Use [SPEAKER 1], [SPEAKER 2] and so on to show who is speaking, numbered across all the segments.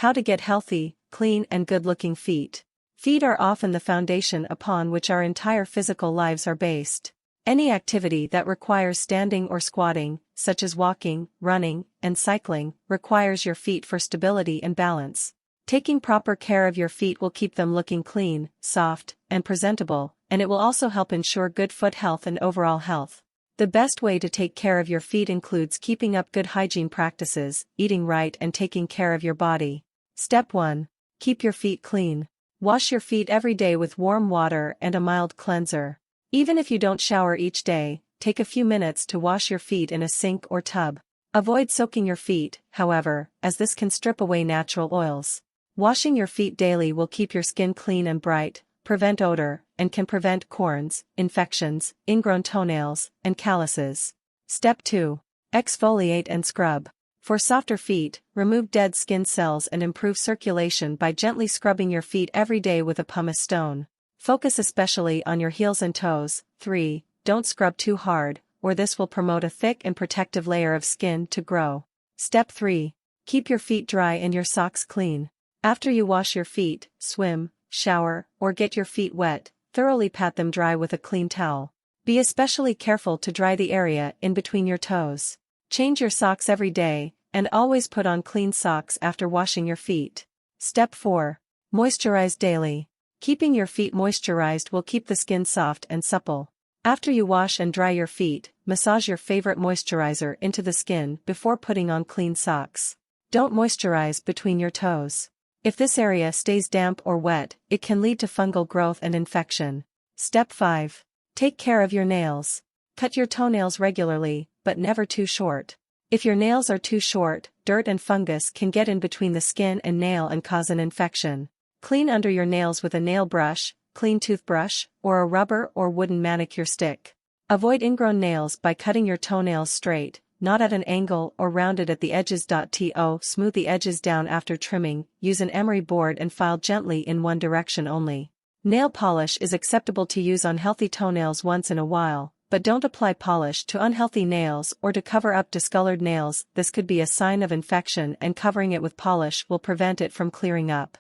[SPEAKER 1] How to get healthy, clean and good-looking feet. Feet are often the foundation upon which our entire physical lives are based. Any activity that requires standing or squatting, such as walking, running, and cycling, requires your feet for stability and balance. Taking proper care of your feet will keep them looking clean, soft, and presentable, and it will also help ensure good foot health and overall health. The best way to take care of your feet includes keeping up good hygiene practices, eating right and taking care of your body. Step 1. Keep your feet clean. Wash your feet every day with warm water and a mild cleanser. Even if you don't shower each day, take a few minutes to wash your feet in a sink or tub. Avoid soaking your feet, however, as this can strip away natural oils. Washing your feet daily will keep your skin clean and bright, prevent odor, and can prevent corns, infections, ingrown toenails, and calluses. Step 2. Exfoliate and scrub. For softer feet, remove dead skin cells and improve circulation by gently scrubbing your feet every day with a pumice stone. Focus especially on your heels and toes. 3. Don't scrub too hard, or this will promote a thick and protective layer of skin to grow. Step 3. Keep your feet dry and your socks clean. After you wash your feet, swim, shower, or get your feet wet, thoroughly pat them dry with a clean towel. Be especially careful to dry the area in between your toes. Change your socks every day, and always put on clean socks after washing your feet. Step 4. Moisturize daily. Keeping your feet moisturized will keep the skin soft and supple. After you wash and dry your feet, massage your favorite moisturizer into the skin before putting on clean socks. Don't moisturize between your toes. If this area stays damp or wet, it can lead to fungal growth and infection. Step 5. Take care of your nails. Cut your toenails regularly, but never too short. If your nails are too short, dirt and fungus can get in between the skin and nail and cause an infection. Clean under your nails with a nail brush, clean toothbrush, or a rubber or wooden manicure stick. Avoid ingrown nails by cutting your toenails straight, not at an angle or rounded at the edges. To smooth the edges down after trimming, use an emery board and file gently in one direction only. Nail polish is acceptable to use on healthy toenails once in a while, but don't apply polish to unhealthy nails or to cover up discolored nails. This could be a sign of infection, and covering it with polish will prevent it from clearing up.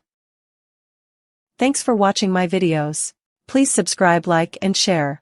[SPEAKER 1] Thanks for watching my videos. Please subscribe, like, and share.